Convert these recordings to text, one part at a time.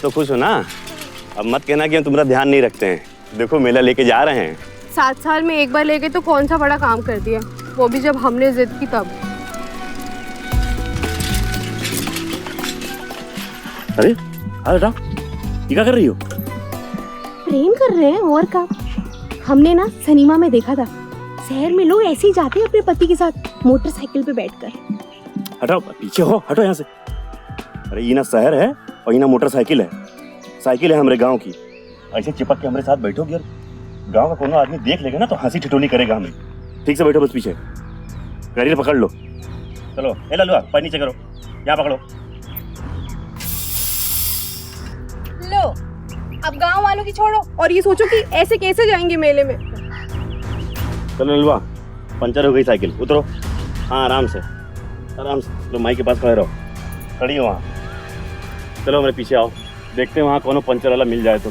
तो खुश हो ना? अब मत कहना कि हम तुम्हारा ध्यान नहीं रखते हैं। देखो मेला लेके जा रहे हैं। 7 साल में एक बार लेके तो कौन सा बड़ा काम कर दिया, वो भी जब हमने जिद की तब। अरे अरे ये क्या कर रही हो? प्रेम कर रहे हैं और क्या। हमने ना सिनेमा में देखा था, शहर में लोग ऐसे ही जाते हैं अपने पति के साथ मोटरसाइकिल पे बैठकर। हटाओ पीछे हो, हटो यहाँ से। अरे ये ना शहर है और ये ना मोटरसाइकिल है। साइकिल है हमारे गांव की। ऐसे चिपक के हमारे साथ बैठोगे यार, गांव का कोनो आदमी देख लेगा ना तो हंसी ठिठोनी करेगा हमें। ठीक से बैठो बस पीछे। करियर पकड़ लो। चलो ए ललुआ पैर नीचे करो, यहाँ पकड़ो। लो अब गांव वालों की छोड़ो और ये सोचो कि ऐसे कैसे जाएंगे मेले में। चलो ललुआ, पंचर हो गई साइकिल, उतरो। हाँ आराम से आराम से। लो माई के पास खड़े रहो, खड़ी हो वहाँ। चलो मेरे पीछे आओ, देखते हैं वहाँ कोनो पंचर वाला मिल जाए तो।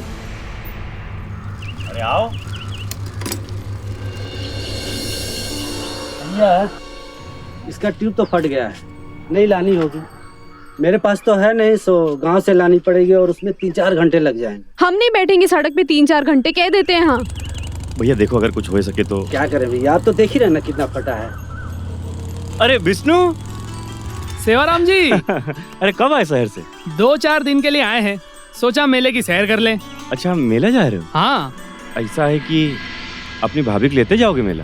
अरे आओ। भैया इसका ट्यूब तो फट गया है, नहीं लानी होगी। मेरे पास तो है नहीं, सो गांव से लानी पड़ेगी और उसमें 3-4 घंटे लग जाएंगे। हम नहीं बैठेंगे सड़क पे 3-4 घंटे, कह देते हैं। हाँ भैया देखो अगर कुछ हो सके तो। क्या करें भैया, आप तो देख ही रहे ना कितना फटा है। अरे विष्णु। सेवाराम जी। अरे कब आए शहर से? 2-4 दिन के लिए आए हैं, सोचा मेले की सैर कर लें। अच्छा मेला जा रहे हो? हाँ। ऐसा है कि अपनी भाभी को लेते जाओगे मेला?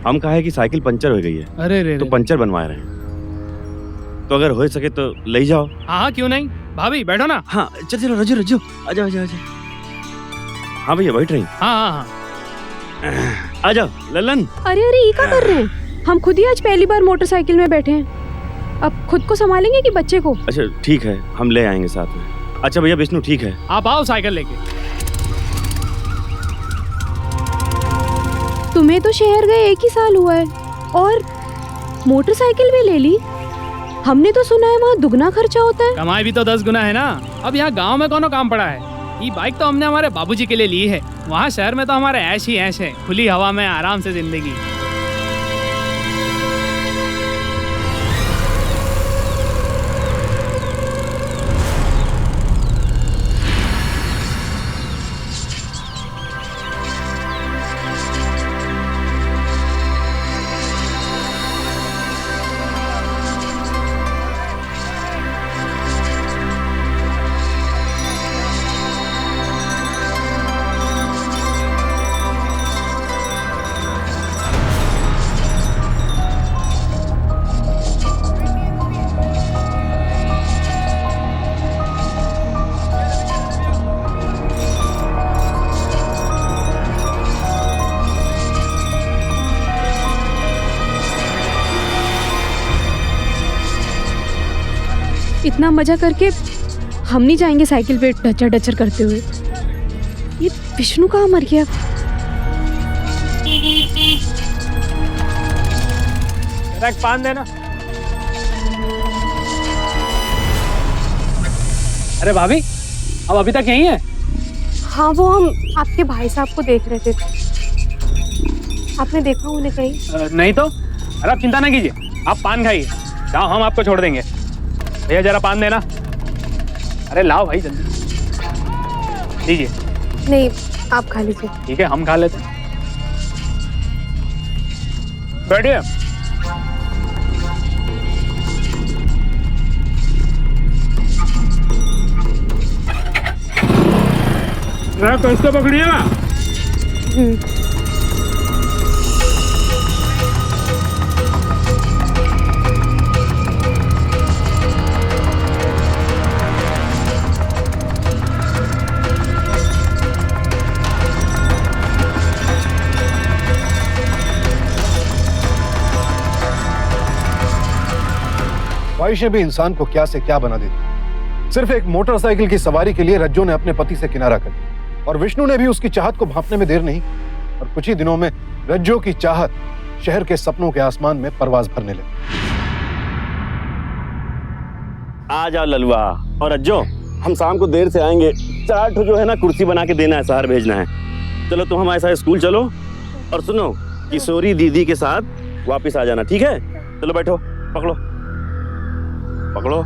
हम कहा है कि साइकिल पंचर हो गई है। अरे रे तो पंचर बनवा रहे हैं, तो अगर हो सके तो ले जाओ। हाँ क्यों नहीं, भाभी बैठो ना। हाँ चल चलो रजो रजो, आजा आजा आजा। हाँ भैया बैठ रही। हाँ हाँ हाँ। आ जाओ ललन। अरे अरे ये क्या कर रहे हैं? हम खुद ही आज पहली बार मोटरसाइकिल में बैठे हैं, अब खुद को संभालेंगे कि बच्चे को? अच्छा ठीक है, हम ले आएंगे साथ में। अच्छा भैया विष्णु ठीक है, आप आओ साइकिल लेके। तुम्हें तो शहर गए 1 ही साल हुआ है और मोटरसाइकिल भी ले ली। हमने तो सुना है वहाँ दुगना खर्चा होता है। कमाई भी तो 10 गुना है ना। अब यहाँ गांव में कौन काम पड़ा है। ये बाइक तो हमने हमारे बाबूजी के लिए ली है, वहाँ शहर में तो हमारे ऐश ही ऐश है, खुली हवा में आराम से जिंदगी। इतना मजा करके हम नहीं जाएंगे साइकिल पे डचर डचर करते हुए। ये विष्णु कहाँ मर गया? एक पान देना। अरे भाभी अब अभी तक यहीं है? हाँ वो हम आपके भाई साहब को देख रहे थे, आपने देखा उन्हें कहीं? नहीं तो। अरे आप चिंता ना कीजिए, आप पान खाइए, जाओ हम आपको छोड़ देंगे। भैया जरा पान देना। अरे लाओ भाई जल्दी दीजिए। नहीं आप खा लीजिए। ठीक है हम खा लेते हैं, बैठिए। कैसे पकड़िएगा। ख्वाहिशें भी इंसान को क्या से क्या बना देती। सिर्फ एक मोटरसाइकिल की सवारी के लिए रज्जो ने अपने पति से किनारा कर दिया और विष्णु ने भी उसकी चाहत को भांपने में देर नहीं, और कुछ ही दिनों में रज्जो की चाहत शहर के सपनों के आसमान में परवाज भरने लगी। आ जाओ ललुआ और रज्जो, हम शाम को देर से आएंगे। 4 ठो जो है ना कुर्सी बना के देना है, शहर भेजना है। चलो तुम हमारे साथ स्कूल चलो, और सुनो किशोरी दीदी के साथ वापस आ जाना, ठीक है? चलो बैठो, पकड़ो पकड़ो।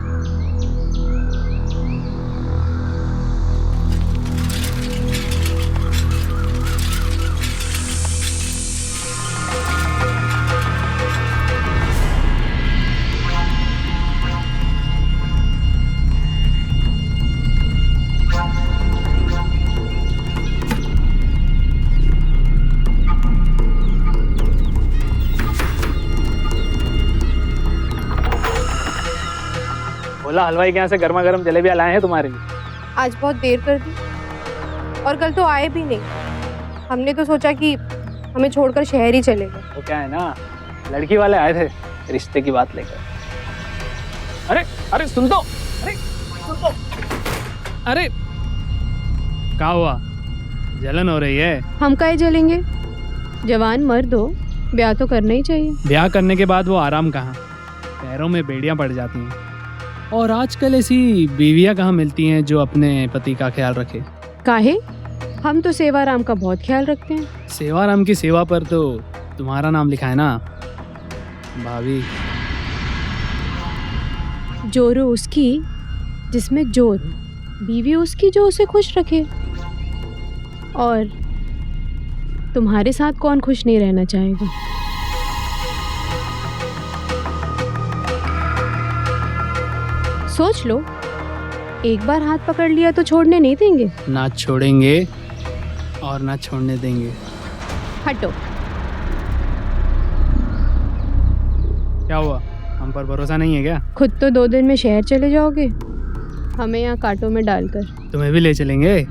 बोला हलवाई के यहाँ से गर्मा गर्म जलेबियाँ लाए हैं तुम्हारे लिए। आज बहुत देर कर दी और कल तो आए भी नहीं। हमने तो सोचा कि हमें छोड़कर शहर ही चले गए। वो क्या है ना, लड़की वाले आए थे रिश्ते की बात लेकर। अरे अरे सुन तो, अरे सुन तो, अरे क्या हुआ, जलन हो रही है? हम काहे जलेंगे, जवान मर्द हो, ब्याह तो करना ही चाहिए। ब्याह करने के बाद वो आराम कहाँ, पैरों में बेड़ियाँ पड़ जाती हैं। और आजकल ऐसी बीवियाँ कहाँ मिलती हैं जो अपने पति का ख्याल रखे। काहे, हम तो सेवाराम का बहुत ख्याल रखते हैं। सेवाराम की सेवा पर तो तुम्हारा नाम लिखा है ना भाभी। जोरो उसकी जिसमें जोर हो, बीवी उसकी जो उसे खुश रखे। और तुम्हारे साथ कौन खुश नहीं रहना चाहेगा। सोच लो, एक बार हाथ पकड़ लिया तो छोड़ने नहीं देंगे। ना छोड़ेंगे और ना छोड़ने देंगे। हटो। क्या हुआ, हम पर भरोसा नहीं है क्या? खुद तो 2 दिन में शहर चले जाओगे, हमें यहाँ कांटों में डालकर। तुम्हें भी ले चलेंगे।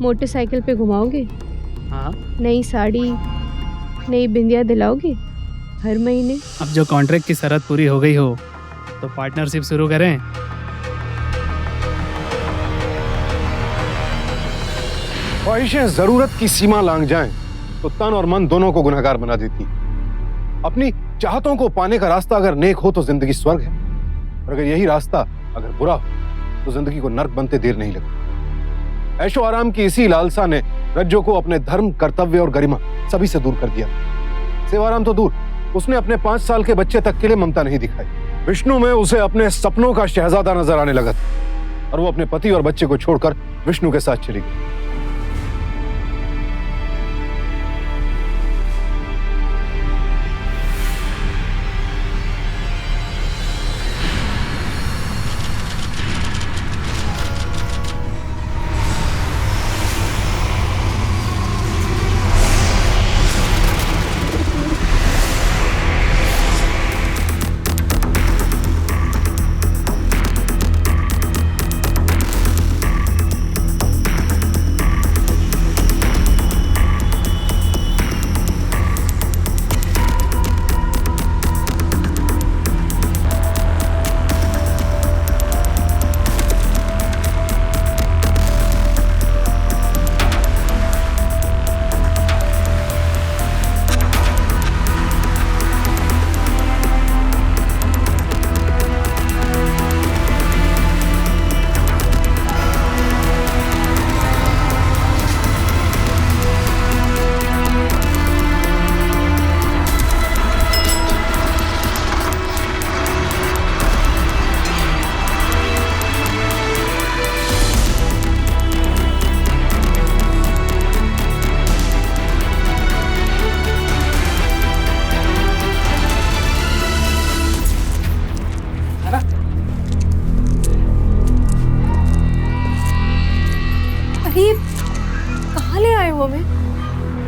मोटरसाइकिल पे घुमाओगे, हाँ, नई साड़ी नई बिंदिया दिलाओगे हर महीने। अब जो कॉन्ट्रैक्ट की शर्त पूरी हो गई हो तो पार्टनरशिप शुरू करें। ख्वाहिशें जरूरत की सीमा लांघ जाएं तो तन और मन दोनों को गुनहगार बना देती। अपनी चाहतों को पाने का रास्ता अगर नेक हो तो जिंदगी स्वर्ग है, और अगर यही रास्ता अगर बुरा हो तो जिंदगी को नर्क बनते देर नहीं लगती। ऐशो आराम की इसी लालसा ने रज्जो को अपने धर्म, कर्तव्य और गरिमा सभी से दूर कर दिया। सेवाराम तो दूर, उसने अपने 5 साल के बच्चे तक के लिए ममता नहीं दिखाई। विष्णु में उसे अपने सपनों का शहजादा नजर आने लगा और वो अपने पति और बच्चे को छोड़कर विष्णु के साथ चली गई।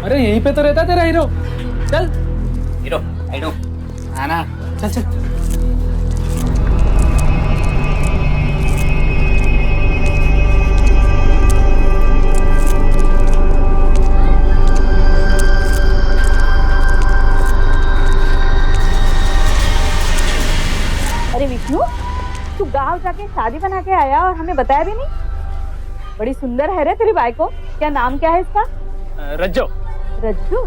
अरे यहीं पे तो रहता तेरा हीरो। चल हीरो, हीरो आना, चल चल। अरे विष्णु, तू गांव जाके शादी बना के आया और हमें बताया भी नहीं। बड़ी सुंदर है रे तेरी बाइको। क्या नाम क्या है इसका? रज्जो। रज्जू,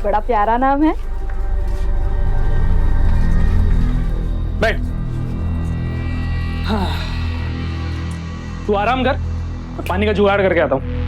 बड़ा प्यारा नाम है। बैठ। हाँ। तू आराम कर, मैं पानी का जुगाड़ करके आता हूँ।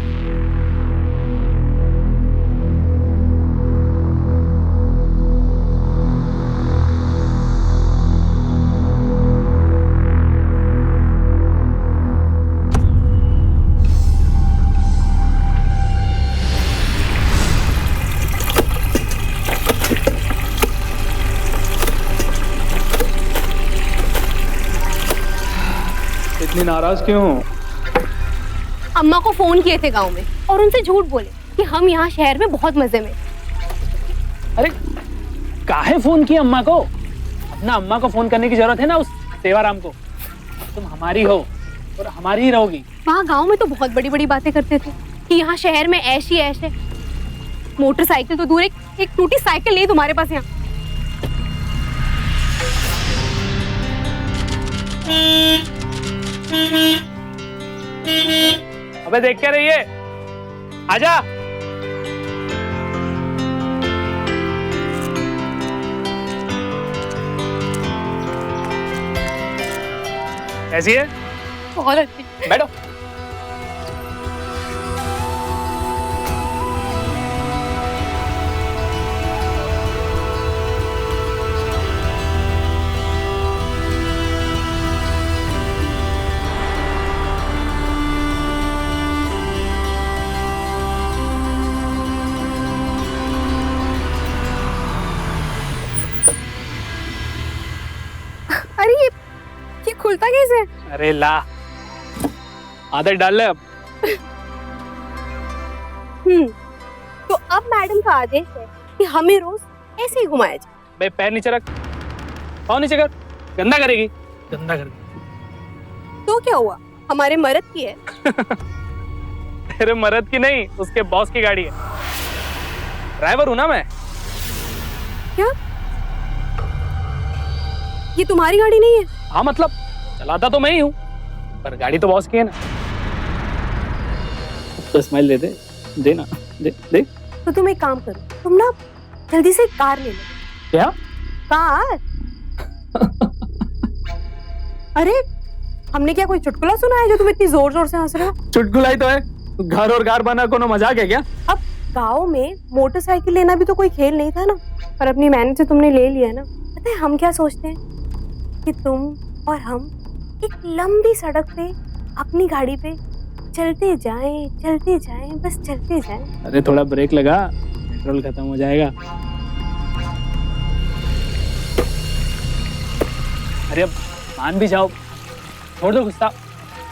इतनी नाराज क्यों? अम्मा को फोन किए थे गांव में और उनसे झूठ बोले कि हम यहाँ शहर में बहुत मजे में। अरे काहे फोन किया अम्मा को? अपना अम्मा को फोन करने की जरूरत है ना उस सेवाराम को। तुम हमारी हो और हमारी ही रहोगी। वहाँ गांव में तो बहुत बड़ी बड़ी बातें करते थे कि यहाँ शहर में ऐश ही ऐश है। मोटरसाइकिल तो दूर, एक टूटी साइकिल नहीं तुम्हारे पास यहाँ। अबे देख क्या रही है, आजा। कैसी है? बहुत अच्छी। बैठो। अरे ये खुलता कैसे? अरे ला, आदत डाल ले अब। तो अब मैडम का आदेश है कि हमें रोज ऐसे ही घुमाया जाए। बे पैर नीचे रख, पाँव नीचे कर, गंदा करेगी, गंदा करेगी। तो क्या हुआ, हमारे मर्द की है। तेरे मर्द की नहीं, उसके बॉस की गाड़ी है। ड्राइवर हूं ना मैं। क्या ये तुम्हारी गाड़ी नहीं है? हाँ मतलब चलाता तो मैं ही हूँ, पर गाड़ी तो बॉस की है ना। तो स्माइल दे दे, दे ना, दे दे। तो तुम एक काम करो, तुम ना जल्दी से कार ले लो। क्या? कार? अरे हमने क्या कोई चुटकुला सुना है जो तुम इतनी जोर जोर से हंस रहे हो? चुटकुला ही तो है, घर और कार बना कोनो मजाक है क्या? अब गांव में मोटरसाइकिल लेना भी तो कोई खेल नहीं था ना, पर अपनी मेहनत से तुमने ले लिया ना। पता है हम क्या सोचते हैं कि तुम और हम एक लंबी सड़क पे अपनी गाड़ी पे चलते जाएं, बस चलते जाएं। अरे थोड़ा ब्रेक लगा, पेट्रोल खत्म हो जाएगा। अरे अब मान भी जाओ, छोड़ दो गुस्सा।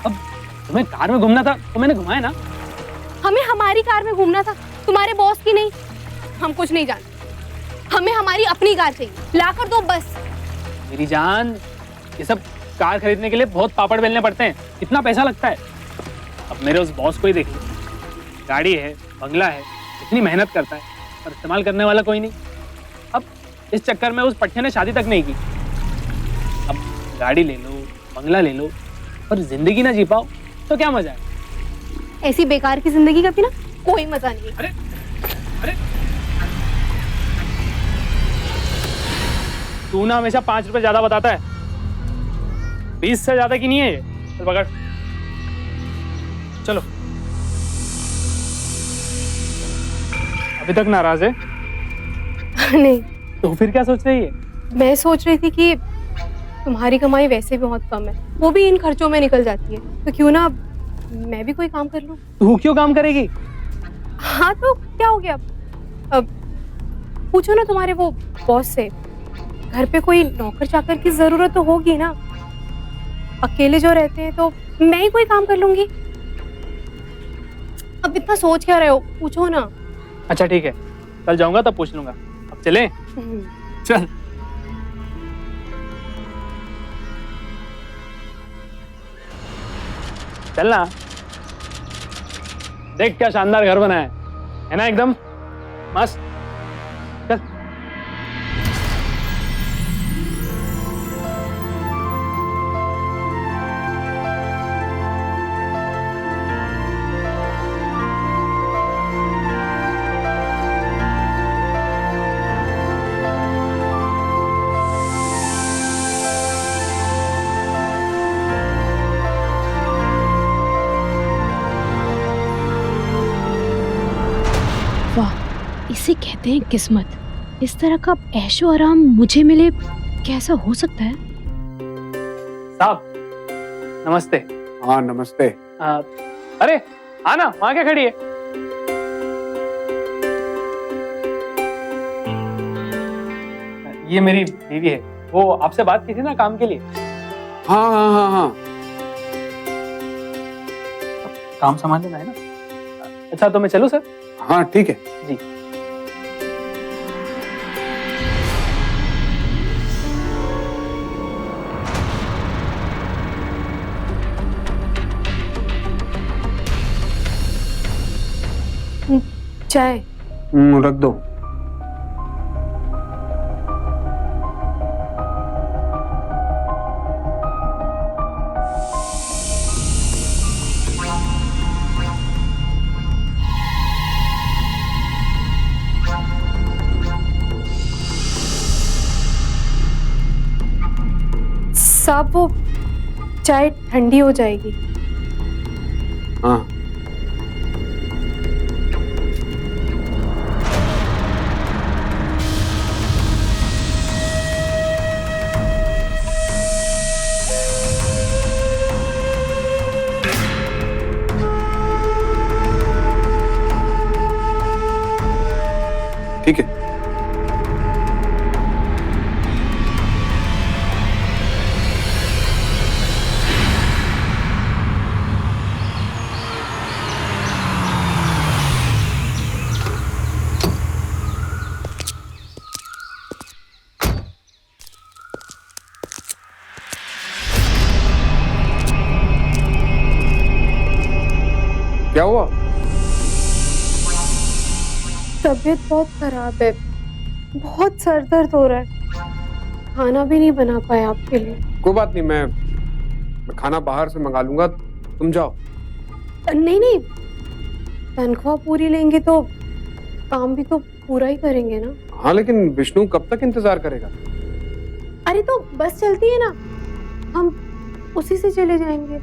अब तुम्हें कार में घूमना था तो मैंने घुमाया ना। हमें हमारी कार में घूमना था, तुम्हारे बॉस की नहीं। हम कुछ नहीं जानते, हमें हमारी अपनी कार चाहिए, ला कर दो बस। मेरी जान, ये सब कार खरीदने के लिए बहुत पापड़ बेलने पड़ते हैं, इतना पैसा लगता है। अब मेरे उस बॉस को ही देख लो, गाड़ी है, बंगला है, इतनी मेहनत करता है, पर इस्तेमाल करने वाला कोई नहीं। अब इस चक्कर में उस पट्टे ने शादी तक नहीं की। अब गाड़ी ले लो, बंगला ले लो, पर जिंदगी ना जी पाओ तो क्या मजा है? ऐसी बेकार की जिंदगी का भी ना कोई मजा नहीं है। अरे अरे, तू ना हमेशा 5 रुपए ज्यादा बताता है, 20 से ज्यादा की नहीं है ये। चल पकड़, चलो। अभी तक नाराज है? नहीं, तो फिर क्या सोच रही है? मैं सोच रही थी कि तुम्हारी कमाई वैसे भी बहुत कम है, वो भी इन खर्चों में निकल जाती है, तो क्यों ना मैं भी कोई काम कर लूं। तू क्यों काम करेगी? हाँ तो क्या हो गया, अब पूछो ना तुम्हारे वो बॉस से, घर पे कोई नौकर चाकर की जरूरत तो होगी ना। अकेले जो रहते हैं तो मैं ही कोई काम कर लूंगी। अब इतना सोच क्या रहे हो, पूछो ना। अच्छा ठीक है, कल जाऊंगा तब पूछ लूंगा। अब चलें? चल। चलना, देख क्या शानदार घर बना है ना, एकदम मस्त। चल। इसे कहते हैं किस्मत। इस तरह का ऐशो आराम मुझे मिले, कैसा हो सकता है? साहब नमस्ते। हाँ नमस्ते। अरे आना, वहां क्या खड़ी है? ये मेरी बीवी है, वो आपसे बात की थी ना काम के लिए। हाँ हाँ हाँ हाँ। काम संभाल लेना है ना। अच्छा तो मैं चलूं सर? हाँ ठीक है जी। चाय। रख दो। साहब वो चाय ठंडी हो जाएगी। हाँ। ठीक है। क्या हुआ? तबीयत बहुत खराब है, बहुत सर दर्द हो रहा है, खाना भी नहीं बना पाया आपके लिए। कोई बात नहीं, मैं खाना बाहर से मंगा लूंगा, तुम जाओ। नहीं नहीं, तनख्वाह पूरी लेंगे तो काम भी तो पूरा ही करेंगे ना। हाँ, लेकिन विष्णु कब तक इंतजार करेगा? अरे तो बस चलती है ना, हम उसी से चले जाएंगे।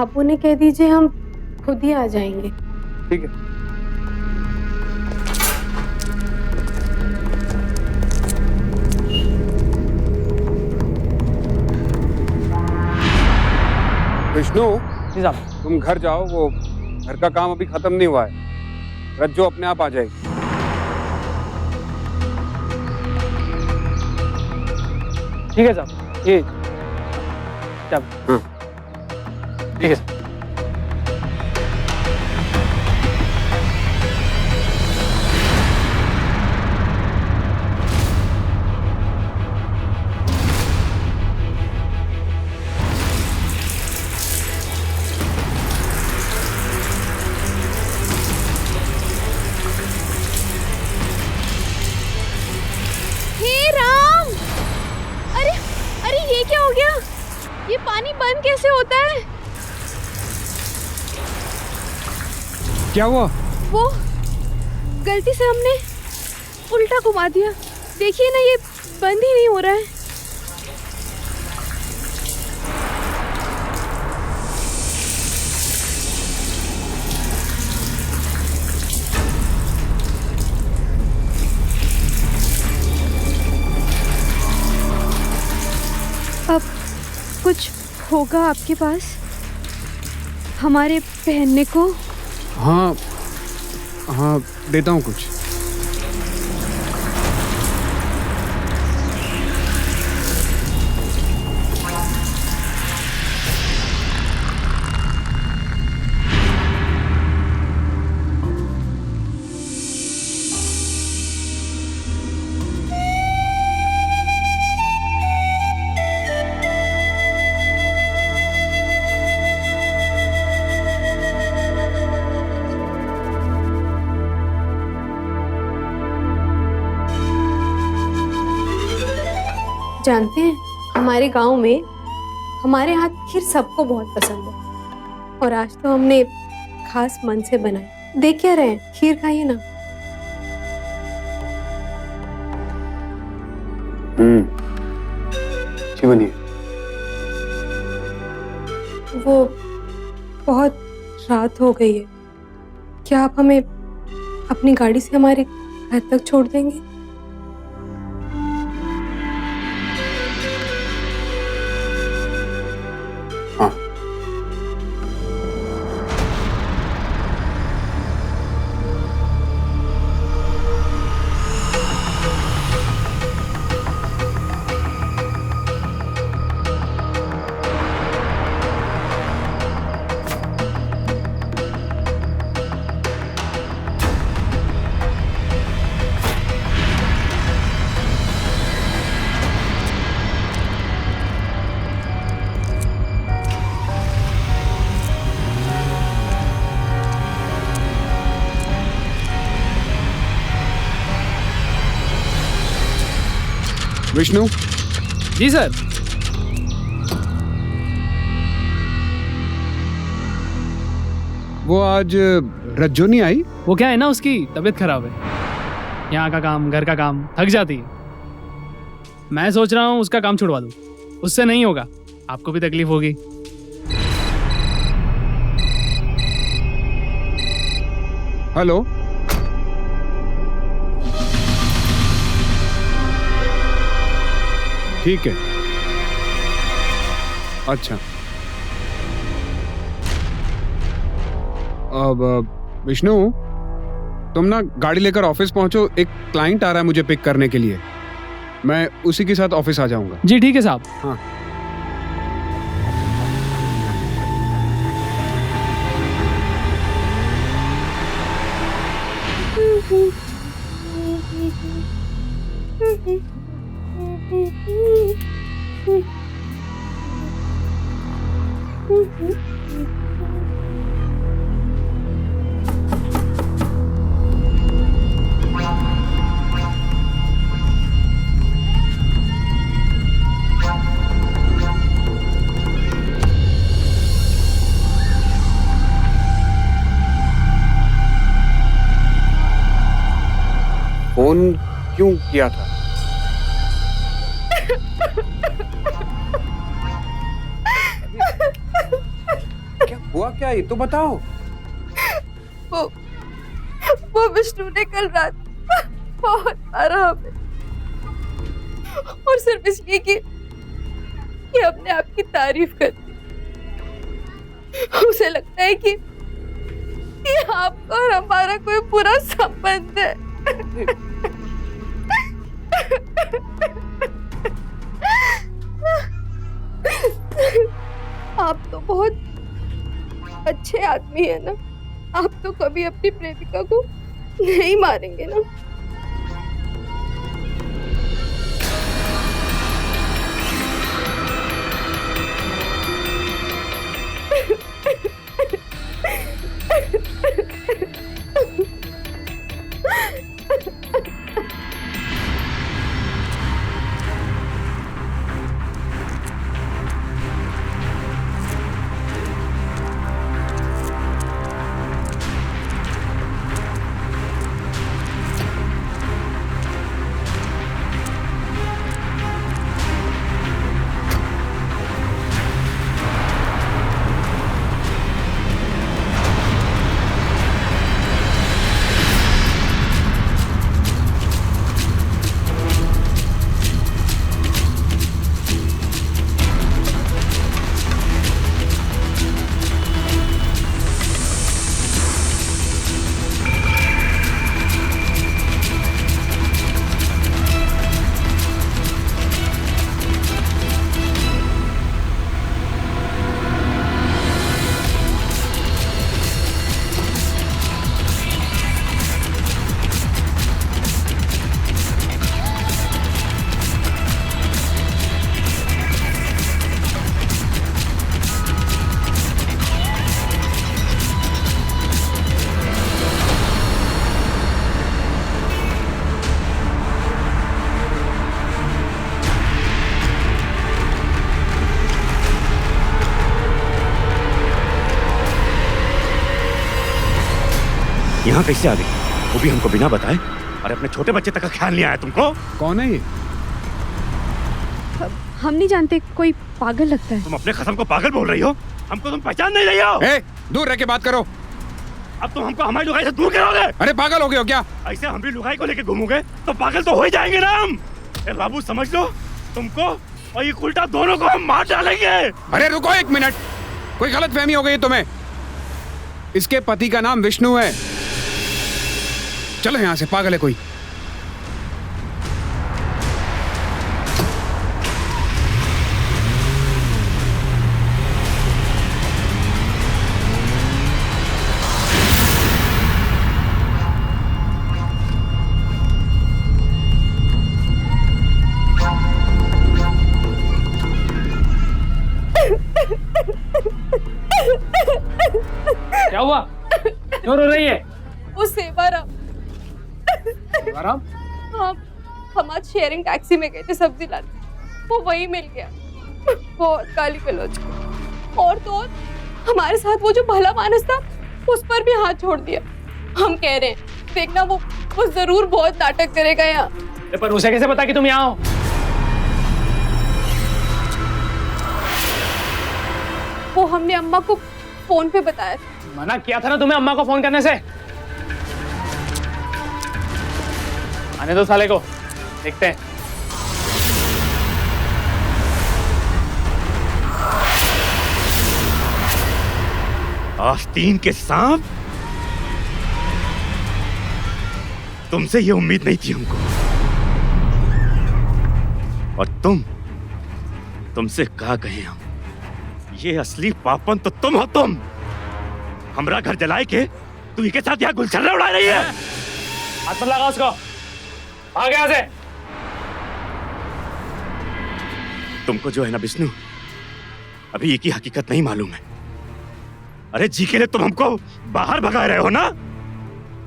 आप उन्हें कह दीजिए हम खुद ही आ जाएंगे। ठीक है। विष्णु, जी साहब। तुम घर जाओ, वो घर का काम अभी खत्म नहीं हुआ है, रज्जो अपने आप आ जाएगी। ठीक है साहब, ये जब हाँ। ठीक है साहब। हे राम! अरे अरे ये क्या हो गया? ये पानी बंद कैसे होता है? क्या हुआ? वो गलती से हमने उल्टा घुमा दिया। देखिए ना, ये बंद ही नहीं हो रहा है। अब कुछ होगा आपके पास हमारे पहनने को? हाँ हाँ, देता हूँ कुछ। जानते हैं, हमारे गांव में हमारे हाथ खीर सबको बहुत पसंद है, और आज तो हमने खास मन से बनाई। देख क्या रहे हैं, खीर खाइए ना। अच्छी बनी है। वो बहुत रात हो गई है, क्या आप हमें अपनी गाड़ी से हमारे घर तक छोड़ देंगे? हाँ। विष्णु, जी सर। वो आज रज्जो नहीं आई? वो क्या है ना, उसकी तबीयत खराब है। यहाँ का काम, घर का काम, थक जाती है। मैं सोच रहा हूँ उसका काम छुड़वा दूँ। उससे नहीं होगा, आपको भी तकलीफ होगी। हेलो, ठीक है। अच्छा, अब विष्णु, तुम ना गाड़ी लेकर ऑफिस पहुंचो। एक क्लाइंट आ रहा है मुझे पिक करने के लिए। मैं उसी के साथ ऑफिस आ जाऊंगा। जी ठीक है साहब। हाँ। फोन क्यों किया था? क्या हुआ, क्या ये तो बताओ। वो विष्णु ने कल रात बहुत मारा हमें, और सिर्फ इसलिए कि अपने आप की तारीफ करती। उसे लगता है कि आपका और हमारा कोई बुरा संबंध है। आप तो बहुत अच्छे आदमी है ना, आप तो कभी अपनी प्रेमिका को नहीं मारेंगे ना। यहाँ कैसे आ गई, वो भी हमको बिना बताए? अरे अपने छोटे बच्चे तक का ख्याल नहीं आया तुमको? कौन है ये? हम नहीं जानते, कोई पागल लगता है। तुम अपने खसम को पागल बोल रही हो? हमको तुम पहचान नहीं रही हो? ए, दूर रह के बात करो। अब तुम हमको हमारी लुगाई से दूर करोगे? अरे पागल हो गए हो क्या? ऐसे हम भी लुगाई को लेके घूमोगे तो पागल तो हो ही जाएंगे ना हम। ए बाबू, समझ लो, तुमको और ये उल्टा दोनों को हम मार डालेंगे। अरे रुको एक मिनट, कोई गलत फहमी हो गई है तुम्हें। इसके पति का नाम विष्णु है। चलो यहाँ से, पागल है कोई। क्या हुआ, क्यों रो रही है? वो सेवाराम। आराम? हाँ, हम आज शेयरिंग टैक्सी में गए थे सब्जी लाने, वो वही मिल गया। बहुत गाली गलौज की। और तो और हमारे साथ वो जो भला मानस था उस पर भी हाथ छोड़ दिया। हम कह रहे हैं देखना वो जरूर बहुत नाटक करेगा यहाँ। पर उसे कैसे पता कि तुम यहाँ हो? वो हमने अम्मा को फोन पे बताया था। मना किया था ना तुम्हें अम्मा को फोन करने से। आने दो साले को, देखते हैं। आस्तीन के सांप, तुमसे ये उम्मीद नहीं थी हमको। और तुमसे क्या कहें हम, ये असली पापन तो तुम हो। तुम हमरा घर जलाए के तू इनके साथ यहाँ गुलछर्रा उड़ा रही है। हाथ मत लगा उसको, भाग यहाँ से। तुमको जो है ना विष्णु, अभी एक ही हकीकत नहीं मालूम है। अरे जी के लिए तुम हमको बाहर भगा रहे हो ना,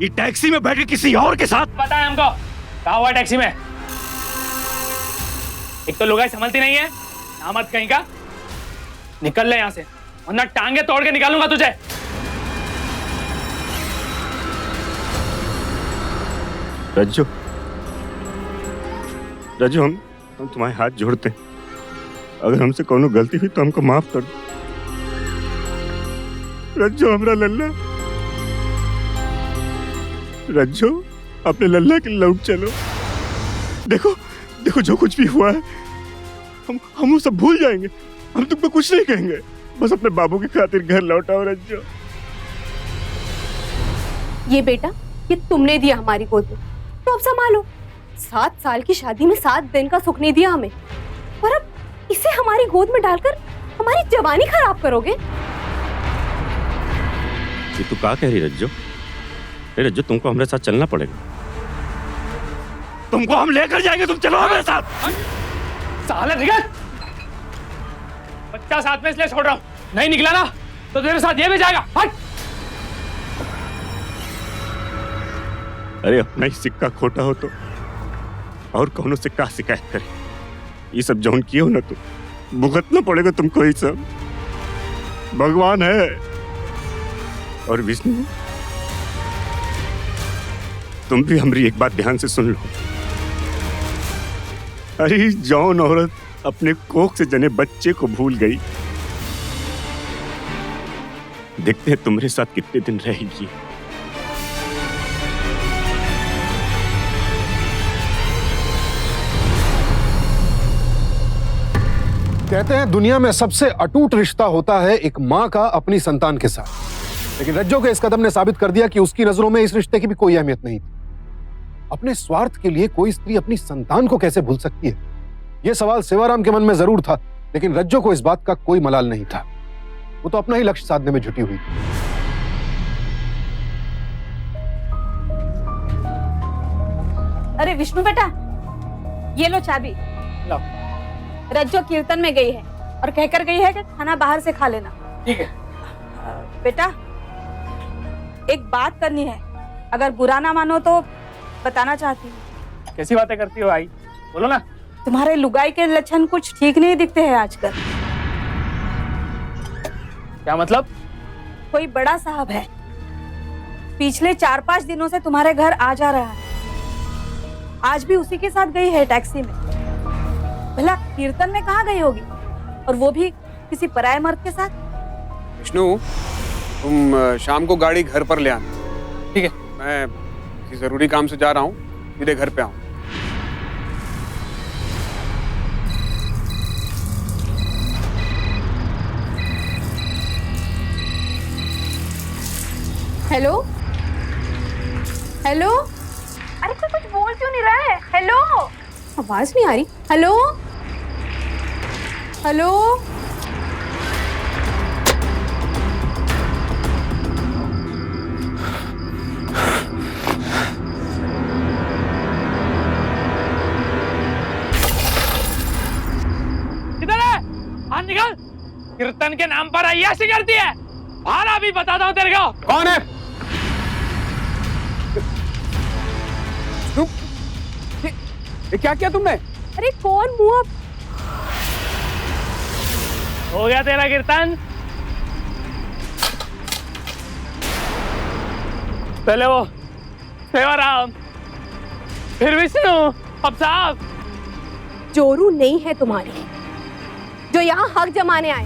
ये टैक्सी में बैठ के किसी और के साथ। पता है हमको कहा हुआ टैक्सी में। एक तो लुगाई संभलती नहीं है, नामत कहीं का। निकल ले यहाँ से, वरना टांगे तोड़ के निकालूंगा तुझे। रज्जू, हम तुम्हारे हाथ जोड़ते हैं। अगर हमसे कोनो गलती हुई तो हमको माफ कर दो। रज्जू, हमरा लल्ला, रज्जू अपने लल्ला के लौट चलो। देखो जो कुछ भी हुआ है हम वो सब भूल जाएंगे। हम तुमको कुछ नहीं कहेंगे, बस अपने बाबू की खातिर घर लौटाओ रज्जू। ये बेटा ये तुमने दिया हमारी गोद में, तो अब संभालो। 7 साल की शादी में 7 दिन का सुख नहीं दिया हमें, और अब इसे हमारी गोद में डालकर हमारी जवानी खराब करोगे। ये तू क्या कह रही रज्जू? रज्जू, तुमको हमारे साथ चलना पड़ेगा। तुमको हम लेकर जाएंगे, तुम चलो हमारे साथ। साले निकल, बच्चा साथ में इसलिए छोड़ रहा हूँ, नहीं निकला ना तो तेरे साथ ये भी जाएगा। हट। अरे अपना ही सिक्का खोटा हो तो और कौनों से क्या शिकायत करे। ये सब जौन किए हो ना, तो भुगतना पड़ेगा तुमको ही सब। भगवान है। और विष्णु, तुम भी हमारी एक बात ध्यान से सुन लो। अरे जौन औरत अपने कोख से जने बच्चे को भूल गई, देखते हैं तुम्हारे साथ कितने दिन रहेगी। कहते हैं दुनिया में सबसे अटूट रिश्ता होता है एक माँ का अपनी संतान के साथ, लेकिन रज्जो के इस कदम ने साबित कर दिया कि उसकी नजरों में इस रिश्ते की भी कोई अहमियत नहीं थी। अपने स्वार्थ के लिए कोई स्त्री अपनी संतान को कैसे भूल सकती है? यह सवाल सेवाराम के मन में जरूर था, लेकिन रज्जो को इस बात का कोई मलाल नहीं था। वो तो अपना ही लक्ष्य साधने में जुटी हुई थी। अरे विष्णु बेटा, ये लो चाबी। लो। रज्जो कीर्तन में गई है और कहकर गई है कि खाना बाहर से खा लेना। ठीक है बेटा, एक बात करनी है, अगर बुरा ना मानो तो बताना चाहती हूँ। कैसी बातें करती हो आई, बोलो ना। तुम्हारे लुगाई के लक्षण कुछ ठीक नहीं दिखते हैं आजकल। क्या मतलब? कोई बड़ा साहब है, पिछले 4-5 दिनों से तुम्हारे घर आ जा रहा है। आज भी उसी के साथ गई है टैक्सी में। भला कीर्तन में कहाँ गई होगी, और वो भी किसी पराये मर्द के साथ। विष्णु, तुम शाम को गाड़ी घर पर ले आना। ठीक है। मैं किसी जरूरी काम से जा रहा हूँ, सीधे घर पे आऊँ। हेलो हेलो, अरे कोई कुछ बोल क्यों नहीं रहा है? हेलो, आवाज नहीं आ रही। हेलो हेलो, किधर है? हाँ निकल, कीर्तन के नाम पर अय्याशी करती है। भाला भी बताता हूँ तेरे को। कौन है? ये क्या किया तुमने? अरे कौन मुंह अब? हो गया तेरा कीर्तन? पहले वो सेवाराम, फिर विष्णु, अब साहब। जोरू नहीं है तुम्हारी जो यहाँ हक जमाने आए।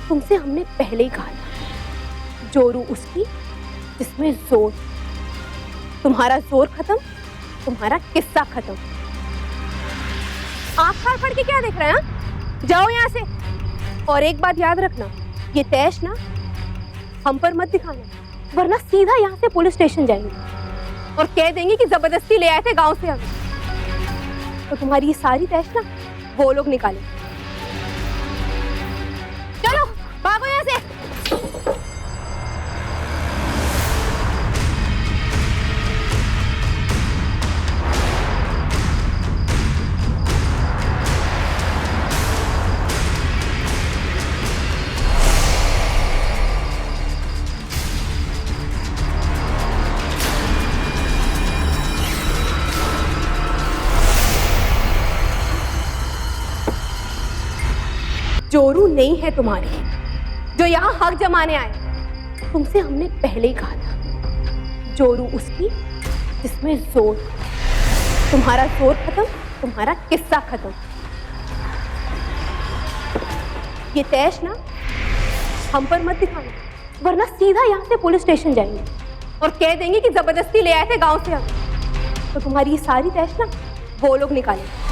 तुमसे हमने पहले ही कहा था, जोरू उसकी जिसमें जोर। तुम्हारा जोर खत्म, तुम्हारा किस्सा खत्म। आंख फाड़ फाड़ के क्या देख रहे हैं? हाँ? जाओ यहाँ से। और एक बात याद रखना, ये तैश ना हम पर मत दिखाना, वरना सीधा यहाँ से पुलिस स्टेशन जाएंगे और कह देंगे कि जबरदस्ती ले आए थे गांव से हमें। तो तुम्हारी ये सारी तैश ना वो लोग निकाले। चलो भागो यहाँ से। जोरू नहीं है तुम्हारी जो यहाँ हक जमाने आए। तुमसे हमने पहले ही कहा था, जोरू उसकी जिसमें जोर। तुम्हारा जोर खत्म, तुम्हारा किस्सा खत्म। ये तैश ना हम पर मत दिखाना, वरना सीधा यहाँ से पुलिस स्टेशन जाएंगे और कह देंगे कि जबरदस्ती ले आए थे गांव से हम। तो तुम्हारी ये सारी तैश ना वो लोग निकाले।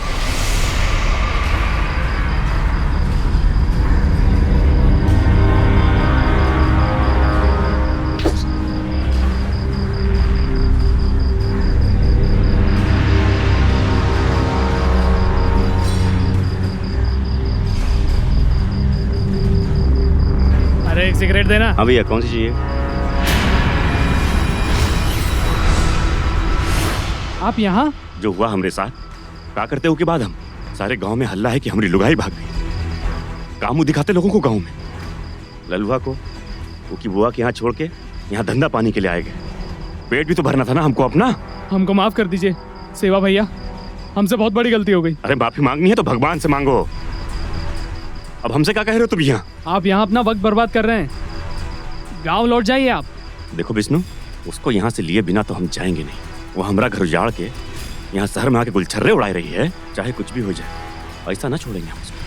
अरे एक सिगरेट देना। हाँ भैया, कौन सी चाहिए? आप यहाँ? जो हुआ हमरे साथ, क्या करते हो के बाद हम सारे गांव में हल्ला है कि हमारी लुगाई भाग गई। काम मुंह दिखाते लोगों को गांव में। ललुआ को वो की बुआ के यहाँ छोड़ के यहाँ धंधा पानी के लिए आए गए। पेट भी तो भरना था ना हमको अपना। हमको माफ कर दीजिए सेवा भैया, हमसे बहुत बड़ी गलती हो गई। अरे माफी मांगनी है तो भगवान से मांगो। अब हमसे क्या कह रहे हो तुम यहाँ? आप यहाँ अपना वक्त बर्बाद कर रहे हैं, गांव लौट जाइए आप। देखो विष्णु, उसको यहाँ से लिए बिना तो हम जाएंगे नहीं। वो हमारा घर उजाड़ के यहाँ शहर में आके गुलछर्रे उड़ाई रही है। चाहे कुछ भी हो जाए, ऐसा ना छोड़ेंगे हम उसको।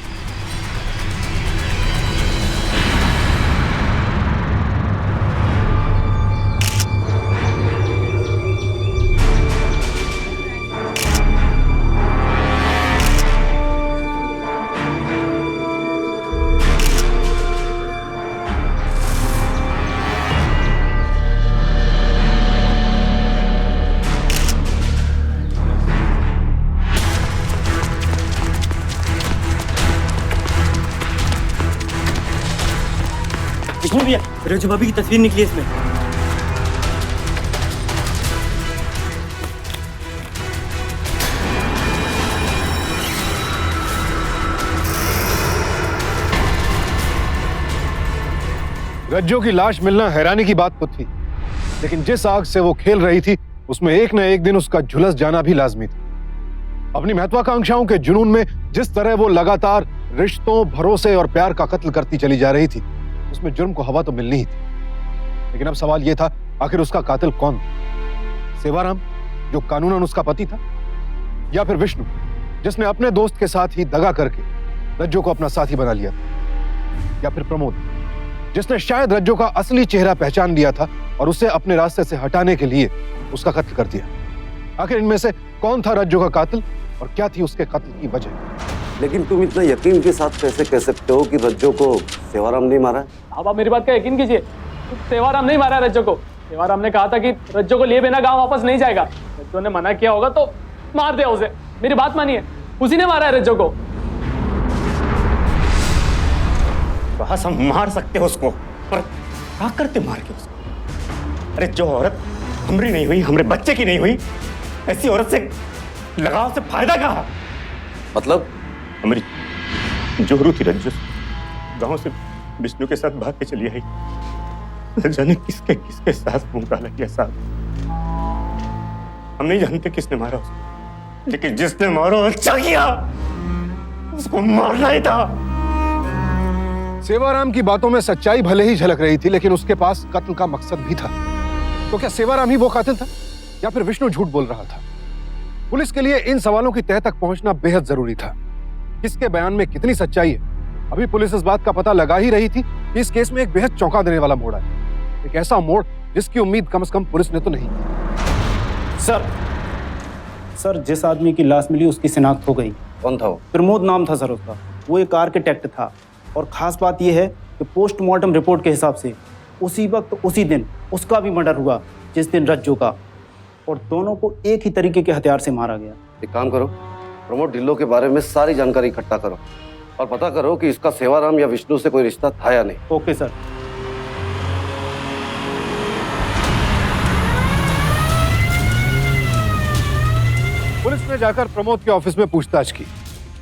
विष्णु भैया, रज्जू भाभी की तस्वीर निकली है इसमें। रज्जू की लाश मिलना हैरानी की बात तो थी, लेकिन जिस आग से वो खेल रही थी उसमें एक न एक दिन उसका झुलस जाना भी लाजमी था। अपनी महत्वाकांक्षाओं के जुनून में जिस तरह वो लगातार रिश्तों, भरोसे और प्यार का कत्ल करती चली जा रही थी, उसमें जुर्म को हवा तो मिलनी ही थी। लेकिन अब सवाल यह था, आखिर उसका कातिल कौन था? सेवाराम, जो कानूनन उसका पति था, या फिर विष्णु, जिसने अपने दोस्त के साथ ही दगा करके रज्जू को अपना साथी बना लिया, या फिर प्रमोद, जिसने शायद रज्जू का असली चेहरा पहचान लिया था और उसे अपने रास्ते से हटाने के लिए उसका कत्ल कर दिया। आखिर इनमें से कौन था रज्जू का कातिल और क्या थी उसके कत्ल की वजह? लेकिन तुम इतना यकीन के साथ कैसे कह सकते हो कि रज्जू को सेवाराम नहीं मारा? अब आप मेरी बात का यकीन कीजिए, सेवाराम नहीं मारा रज्जू को। सेवाराम ने कहा था कि रज्जू को लिए बिना गांव वापस नहीं जाएगा। रज्जू ने मना किया होगा तो मार दिया उसे। मेरी बात मानिए, उसी ने मारा है रज्जू को। कहा हम मार सकते हो उसको, पर क्या करते मार के उसको? अरे जो औरत हमारी नहीं हुई, हमारे बच्चे की नहीं हुई, ऐसी औरत से लगाव से फायदा कहा? मतलब हमारी जोरू थी रज्जू, गांव से विष्णु के साथ भाग के चली आई। न जाने किसके किसके साथ मुंह डाला गया साहब। हम नहीं जानते किसने मारा उसको, लेकिन जिसने मारो अच्छा किया, उसको मारना ही था। सेवाराम की बातों में सच्चाई भले ही झलक रही थी, लेकिन उसके पास कत्ल का मकसद भी था। तो क्या सेवाराम ही वो कातिल था या फिर विष्णु झूठ बोल रहा था? पुलिस के लिए इन सवालों की तह तक पहुंचना बेहद जरूरी था। किसके बयान में कितनी सच्चाई है, अभी पुलिस इस बात का पता लगा ही रही थी कि इस केस में एक बेहद चौंका देने वाला मोड़ है, एक ऐसा मोड़ जिसकी उम्मीद कम से कम पुलिस ने तो नहीं की। सर जिस आदमी की लाश मिली उसकी शिनाख्त हो गई। कौन था वो? प्रमोद नाम था सर उसका। वो एक आर्किटेक्ट था और खास बात यह है कि पोस्टमार्टम रिपोर्ट के हिसाब से उसी वक्त उसी दिन उसका भी मर्डर हुआ जिस दिन रज्जो का, और दोनों को एक ही तरीके के हथियार से मारा गया। एक काम करो, प्रमोद ढिल्लो के बारे में सारी जानकारी इकट्ठा करो और पता करो कि इसका सेवाराम या विष्णु से कोई रिश्ता था या नहीं। Okay sir. पुलिस ने जाकर प्रमोद के ऑफिस में पूछताछ की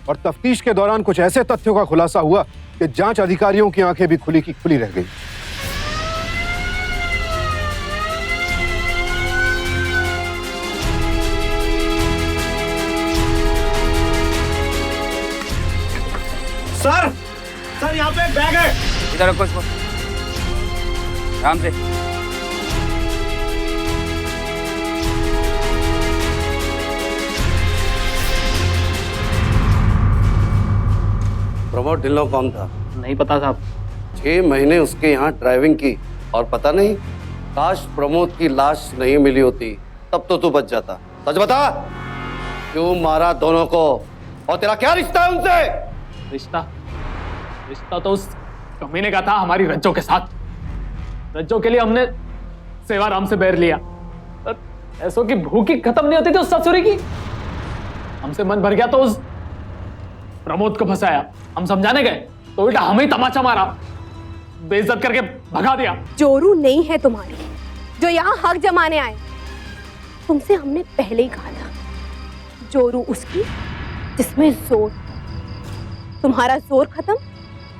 और तफ्तीश के दौरान कुछ ऐसे तथ्यों का खुलासा हुआ कि जांच अधिकारियों की आंखें भी खुली की खुली रह गई। सर यहाँ पे एक बैग है। इधर रखो इसको, आराम से। प्रमोद ढिल्लो कौन था? नहीं पता साहब। 6 महीने उसके यहाँ ड्राइविंग की और पता नहीं, काश प्रमोद की लाश नहीं मिली होती तब तो तू बच जाता। सच बता, क्यों मारा दोनों को और तेरा क्या रिश्ता है उनसे? रिश्ता तो उस कमीने का था हमारी रज्जो के साथ। रज्जो के लिए हमने सेवाराम से बैर लिया, पर ऐसों की भूख ही खत्म नहीं होती थी उस ससुरी की। हमसे मन भर गया तो उस प्रमोद को फंसाया। हम समझाने गए तो उल्टा हमें ही तमाचा मारा, बेइज्जत करके भगा दिया। जोरू नहीं है तुम्हारी जो यहाँ हक जमाने आए। तुमसे हमने पहले ही कहा था, जोरू उसकी जिसमें जोर। तुम्हारा जोर खत्म,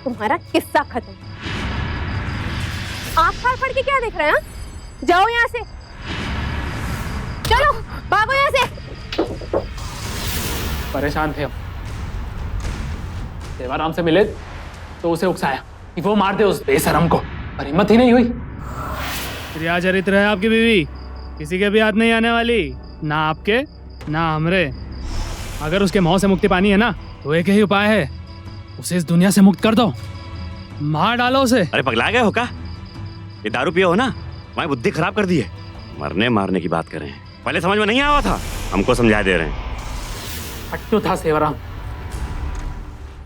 तुम्हारा किस्सा खत्म। आँख फाड़ फाड़ के क्या देख रहे हैं? जाओ यहाँ से, चलो भागो यहाँ से। परेशान थे हम, सेवाराम से मिले तो उसे उकसाया कि वो मार दे उस बेशरम को, पर हिम्मत ही नहीं हुई। प्रिया चरित्र है आपकी बीवी, किसी के भी हाथ नहीं आने वाली, ना आपके ना हमरे। अगर उसके मोह से मुक्ति पानी है ना, तो एक ही उपाय है, उसे इस दुनिया से मुक्त कर दो, मार डालो उसे। अरे पगला गए हो क्या? ये दारू पिया हो ना, तुम्हारी बुद्धि खराब कर दी है। मरने मारने की बात कर रहे हैं, पहले समझ में नहीं आया था, हमको समझा दे रहे हैं। हट्टू था सेवाराम,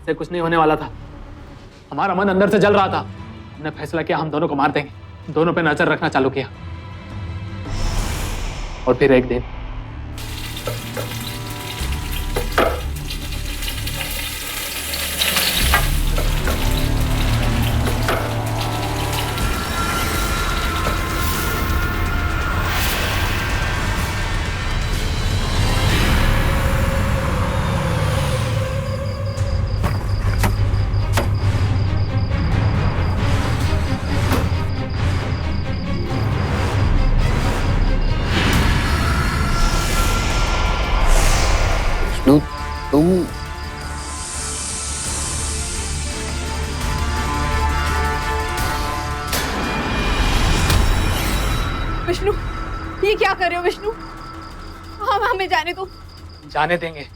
से कुछ नहीं होने वाला था। हमारा मन अंदर से जल रहा था। हमने फैसला किया हम दोनों को मार देंगे। दोनों पे नजर रखना चालू किया, और फिर एक दिन तुम विष्णु, ये क्या कर रहे हो विष्णु? हमें जाने दो। जाने देंगे,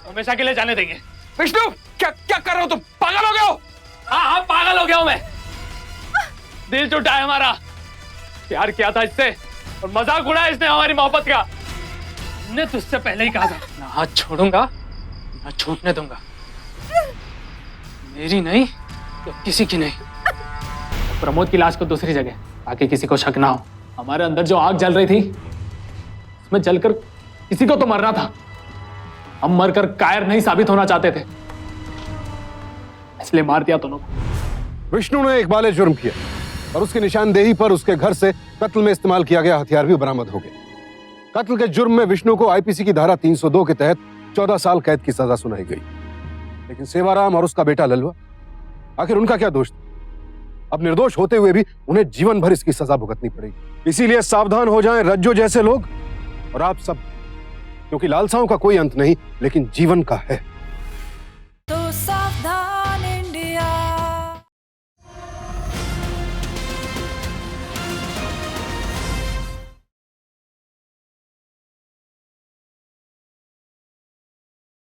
हमेशा के लिए जाने देंगे। विष्णु, क्या क्या कर रहे हो तुम? पागल हो गए हो? हाँ पागल हो गया हूं मैं। दिल टूटा है हमारा, प्यार किया था इससे और मजाक उड़ाया इसने हमारी मोहब्बत का। हमने तुझसे पहले ही कहा था, ना हाथ छोड़ूंगा ना छूटने दूंगा। मेरी नहीं तो किसी की नहीं। प्रमोद की लाश को दूसरी जगह, ताकि किसी को शक ना हो। हमारे अंदर जो आग जल रही थी, उसमें जलकर किसी को तो मरना था। हम मरकर कायर नहीं साबित होना चाहते थे, इसलिए मार दिया दोनों को। विष्णु ने एक बाले जुर्म किया और उसकी निशानदेही पर उसके घर से कत्ल में इस्तेमाल किया गया हथियार भी बरामद हो गए। कत्ल के जुर्म में विष्णु को आईपीसी की धारा 302 के तहत 14 साल कैद की सजा सुनाई गई। लेकिन सेवाराम और उसका बेटा ललुआ, आखिर उनका क्या दोष था? अब निर्दोष होते हुए भी उन्हें जीवन भर इसकी सजा भुगतनी पड़ेगी। इसीलिए सावधान हो जाएं रज्जो जैसे लोग, और आप सब क्योंकि लालसाओं का कोई अंत नहीं, लेकिन जीवन का है।